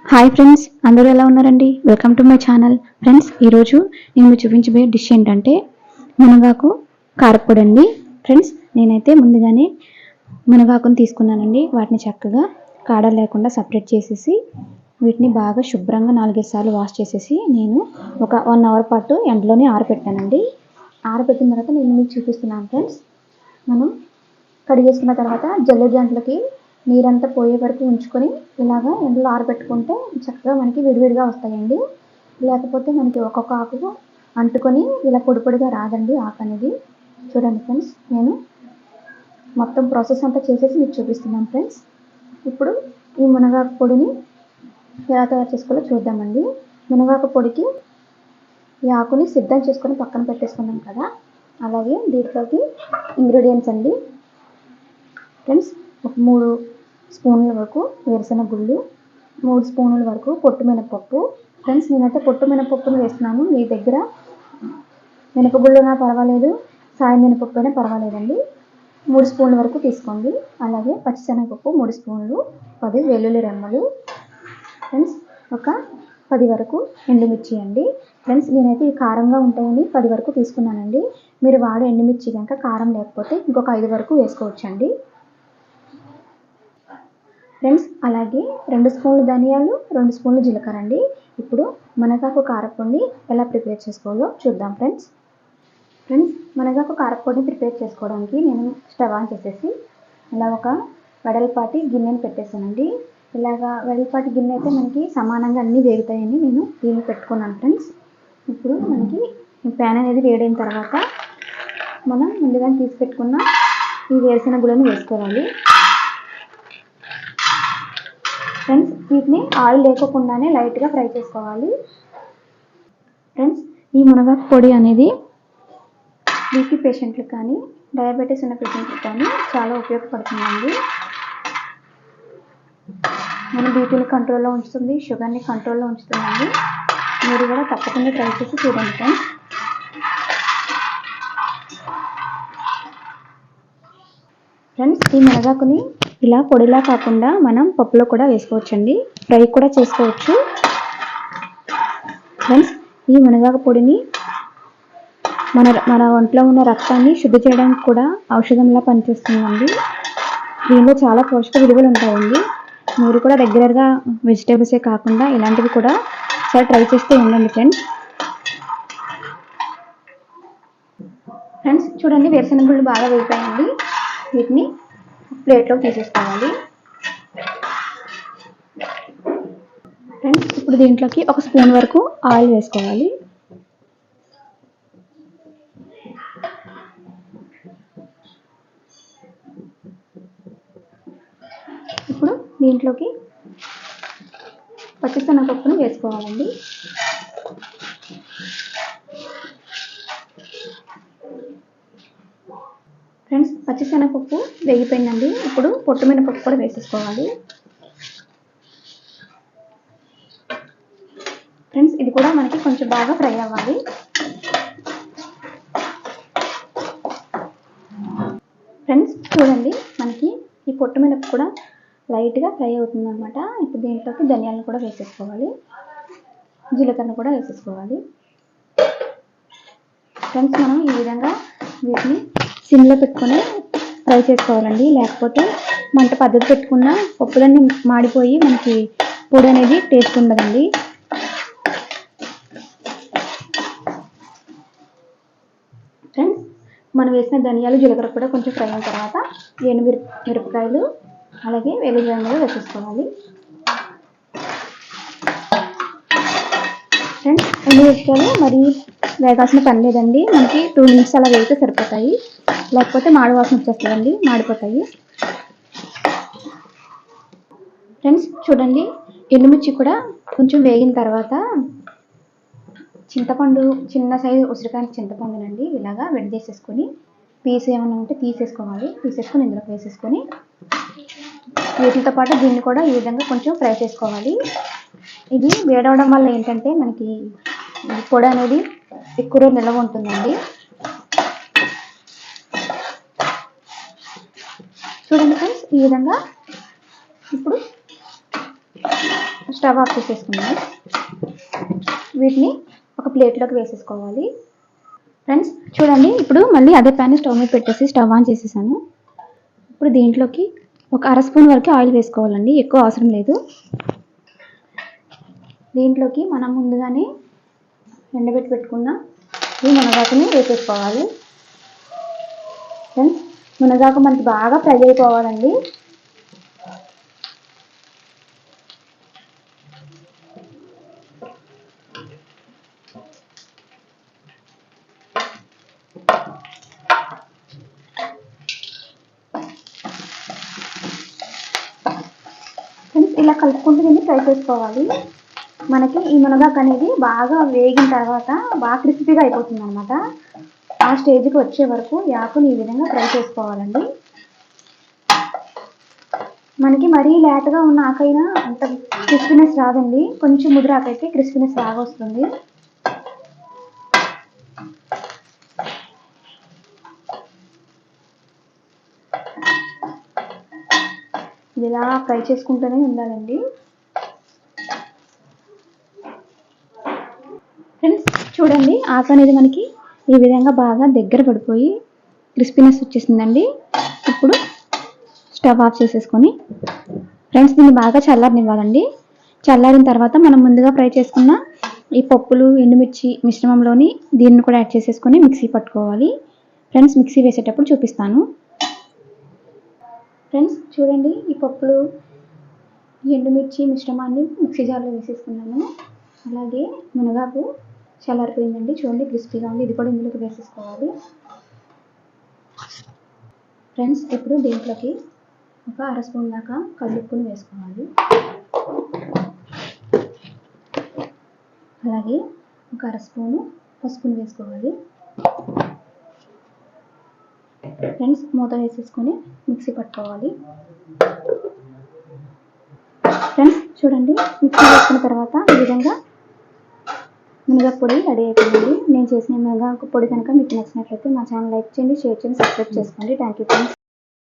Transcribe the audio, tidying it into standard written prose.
Hi friends, అందరూ ఎలా ఉన్నారండి? Welcome to my channel. Friends, ఈరోజు నేను చూపించబోయే డిష్ ఏంటంటే మునగాకు కారప్పొడి అండి. ఫ్రెండ్స్, నేనైతే ముందుగానే మునగాకుని తీసుకున్నానండి. వాటిని చక్కగా కాడలు లేకుండా సపరేట్ చేసేసి వీటిని బాగా శుభ్రంగా 4-5 సార్లు వాష్ చేసేసి నేను ఒక 1 అవర్ పాటు ఎండలోనే ఆరబెట్టానండి. ఆరబెట్టిన తర్వాత నేను మీకు చూపిస్తున్నాను ఫ్రెండ్స్. మనం కడిగేసుకున్న తర్వాత జల్లెడ దాంట్లోకి నీరంతా పోయే వరకు ఉంచుకొని ఇలాగా ఎండలో ఆరబెట్టుకుంటే చక్కగా మనకి విడివిడిగా వస్తాయండి. లేకపోతే మనకి ఒక్కొక్క ఆకు అంటుకొని ఇలా పొడి పొడిగా రాదండి ఆకు అనేది. చూడండి ఫ్రెండ్స్, నేను మొత్తం ప్రాసెస్ అంతా చేసేసి మీకు చూపిస్తున్నాను ఫ్రెండ్స్. ఇప్పుడు ఈ మునగాకు పొడిని ఎలా తయారు చేసుకోవాలో చూద్దామండి. మునగాకు పొడికి ఈ ఆకుని సిద్ధం చేసుకొని పక్కన పెట్టేసుకున్నాం కదా, అలాగే దీంట్లోకి ఇంగ్రీడియంట్స్ అండి ఫ్రెండ్స్. ఒక 3 స్పూన్ల వరకు వేరుశెనగ గుళ్ళు, 3 స్పూన్ల వరకు పొట్టు మినపప్పు. ఫ్రెండ్స్, నేనైతే పొట్టు మినపప్పును వేస్తున్నాను. మీ దగ్గర మినపగుళ్ళైనా పర్వాలేదు, సాయం మినపప్పు అయినా పర్వాలేదండి. 3 స్పూన్ల వరకు తీసుకోండి. అలాగే పచ్చిశనగపప్పు 3 స్పూన్లు, 10 వెల్లుల్లి రెమ్మలు. ఫ్రెండ్స్, ఒక 10 వరకు ఎండుమిర్చి అండి. ఫ్రెండ్స్, నేనైతే ఈ కారంగా ఉంటాయని 10 వరకు తీసుకున్నానండి. మీరు వాడే ఎండుమిర్చి కనుక కారం లేకపోతే ఇంకొక 5 వరకు వేసుకోవచ్చండి. ఫ్రెండ్స్, అలాగే 2 స్పూన్లు ధనియాలు, 2 స్పూన్లు జీలకర్ర అండి. ఇప్పుడు మునగాకు కారపొడిని ఎలా ప్రిపేర్ చేసుకోవాలో చూద్దాం ఫ్రెండ్స్. మునగాకు కారపొడిని ప్రిపేర్ చేసుకోవడానికి నేను స్టవ్ ఆన్ చేసేసి ఇలా ఒక వెడల్పాటి గిన్నెని పెట్టేశానండి. ఇలాగా వెడల్పాటి గిన్నె అయితే మనకి సమానంగా అన్నీ వేగుతాయని నేను దీన్ని పెట్టుకున్నాను ఫ్రెండ్స్. ఇప్పుడు మనకి ఈ ప్యాన్ అనేది వేడైన తర్వాత మనం ముందుగా తీసి పెట్టుకున్న ఈ వేరుశెనగ గుళ్ళని వేసుకోవాలి. ఫ్రెండ్స్, వీటిని ఆయిల్ లేకోకుండానే లైట్గా ఫ్రై చేసుకోవాలి. ఫ్రెండ్స్, ఈ మునగాకు పొడి అనేది బీపీ పేషెంట్లకు కానీ డయాబెటీస్ ఉన్న పేషెంట్లకు కానీ చాలా ఉపయోగపడుతుందండి. మన బీపీని కంట్రోల్లో ఉంచుతుంది, షుగర్ని కంట్రోల్లో ఉంచుతుందండి. మీరు కూడా తప్పకుండా ట్రై చేసి చూడండి ఫ్రెండ్స్. ఫ్రెండ్స్, ఈ మునగాకుని ఇలా పొడిలా కాకుండా మనం పప్పులో కూడా వేసుకోవచ్చండి, ఫ్రై కూడా చేసుకోవచ్చు. ఫ్రెండ్స్, ఈ మునగాకు పొడిని మన ఒంట్లో ఉన్న రక్తాన్ని శుద్ధి చేయడానికి కూడా ఔషధంలా పనిచేస్తుందండి. దీనిలో చాలా పోషక విలువలు ఉంటాయండి. మీరు కూడా రెగ్యులర్గా వెజిటేబుల్సే కాకుండా ఇలాంటివి కూడా ఒకసారి ట్రై చేస్తూ ఉండండి ఫ్రెండ్స్. ఫ్రెండ్స్, చూడండి, వేరుశెనగ గుళ్ళు బాగా వేగిపోయాయండి. వీటిని ప్లేట్లో తీసేసుకోవాలి. ఫ్రెండ్స్, ఇప్పుడు దీంట్లోకి 1 స్పూన్ వరకు ఆయిల్ వేసుకోవాలి. ఇప్పుడు దీంట్లోకి పచ్చిశనగపప్పును వేసుకోవాలండి. ఫ్రెండ్స్, పచ్చిశనగపప్పు వేగిపోయిందండి. ఇప్పుడు పొట్టు మినపప్పు కూడా వేసేసుకోవాలి. ఫ్రెండ్స్, ఇది కూడా మనకి కొంచెం బాగా ఫ్రై అవ్వాలి. ఫ్రెండ్స్, చూడండి, మనకి ఈ పొట్టు మినప కూడా లైట్గా ఫ్రై అవుతుంది అనమాట. ఇప్పుడు దీంట్లోకి ధనియాలను కూడా వేసేసుకోవాలి, జీలకర్ర కూడా వేసేసుకోవాలి. ఫ్రెండ్స్, మనం ఈ విధంగా వీటిని సిమ్లో పెట్టుకొని ఫ్రై చేసుకోవాలండి. లేకపోతే మంట పద్ధతి పెట్టుకున్న పప్పులన్నీ మాడిపోయి మనకి పొడి అనేది టేస్ట్ ఉండదండి. ఫ్రెండ్స్, మనం వేసిన ధనియాలు జీలకర్ర కూడా కొంచెం ఫ్రై అయిన తర్వాత మిరపకాయలు అలాగే వెల్లుల్లి వేసేసుకోవాలి. ఫ్రెండ్స్, మిరపకాయలు మరి వేగాల్సిన పని లేదండి. మనకి 2 మినిట్స్ అలా వేగితే సరిపోతాయి, లేకపోతే మాడి వాసన వచ్చేస్తుందండి, మాడిపోతాయి. ఫ్రెండ్స్, చూడండి, ఎండుమిర్చి కూడా కొంచెం వేగిన తర్వాత చింతపండు, చిన్న సైజు ఉసిరికాయ చింతపండునండి ఇలాగా విడదీసేసుకొని పీస్ ఏమైనా ఉంటే తీసేసుకొని ఇందులో వేసేసుకొని వీటితో పాటు దీన్ని కూడా ఈ విధంగా కొంచెం ఫ్రై చేసుకోవాలి. ఇది వేడవడం వల్ల ఏంటంటే మనకి పొడి అనేది ఎక్కువ రోజు నిల్వ ఉంటుందండి. చూడండి ఫ్రెండ్స్, ఈ విధంగా ఇప్పుడు స్టవ్ ఆఫ్ చేసేసుకుందాం. వీటిని ఒక ప్లేట్లోకి వేసేసుకోవాలి. ఫ్రెండ్స్ చూడండి, ఇప్పుడు మళ్ళీ అదే ప్యాన్ స్టవ్ మీద పెట్టేసి స్టవ్ ఆన్ చేసేసాను. ఇప్పుడు దీంట్లోకి ఒక అర స్పూన్ వరకు ఆయిల్ వేసుకోవాలండి, ఎక్కువ అవసరం లేదు. దీంట్లోకి మనం ముందుగానే ఎండబెట్టి పెట్టుకున్న ఈ మునగాకుని వేసేసుకోవాలి. ఫ్రెండ్స్ మునగాకు మనకి బాగా ఫ్రై అయిపోవాలండి. ఫ్రెండ్స్ ఇలా కలుపుకుంటూ దీన్ని ఫ్రై చేసుకోవాలి. మనకి ఈ మునగాకు అనేది బాగా వేగిన తర్వాత బాగా క్రిస్పీగా అయిపోతుంది అనమాట. ఆ స్టేజ్కి వచ్చే వరకు ఈ ఆకుని ఈ విధంగా ఫ్రై చేసుకోవాలండి. మనకి మరీ లేతగా ఉన్న ఆకైనా అంత క్రిస్పీనెస్ రాదండి, కొంచెం ముదురు ఆకైతే క్రిస్పీనెస్ బాగా వస్తుంది. ఇలా ఫ్రై చేసుకుంటూనే ఉండాలండి. ఫ్రెండ్స్ చూడండి, ఆకు అనేది మనకి ఈ విధంగా బాగా దగ్గర పడిపోయి క్రిస్పీనెస్ వచ్చేసిందండి. ఇప్పుడు స్టవ్ ఆఫ్ చేసేసుకొని ఫ్రెండ్స్ దీన్ని బాగా చల్లారనివ్వాలండి. చల్లారిన తర్వాత మనం ముందుగా ఫ్రై చేసుకున్న ఈ పప్పులు ఎండుమిర్చి మిశ్రమంలోని దీన్ని కూడా యాడ్ చేసేసుకొని మిక్సీ పట్టుకోవాలి. ఫ్రెండ్స్ మిక్సీ వేసేటప్పుడు చూపిస్తాను. ఫ్రెండ్స్ చూడండి, ఈ పప్పులు ఎండుమిర్చి మిశ్రమాన్ని మిక్సీ జార్లో వేసేసుకున్నాను. అలాగే మునగాకు చల్లారిపోయిందండి, చూడండి క్రిస్పీగా ఉంది. ఇది కూడా ఇందులోకి వేసేసుకోవాలి. ఫ్రెండ్స్ ఇప్పుడు దీంట్లోకి ఒక అర స్పూన్ దాకా కల్లుప్పుని వేసుకోవాలి. అలాగే ఒక అర స్పూను పసుపుని వేసుకోవాలి. ఫ్రెండ్స్ మూత వేసేసుకొని మిక్సీ పట్టుకోవాలి. ఫ్రెండ్స్ చూడండి, మిక్సీ వేసుకున్న తర్వాత ఈ విధంగా మునగాకు పొడి రెడీ అయిపోయింది. నేను చేసిన మునగాకు పొడి కనుక మీకు నచ్చినట్లయితే మా ఛానల్ లైక్ చేయండి, షేర్ చేయండి, సబ్స్క్రైబ్ చేసుకోండి. Thank you friends.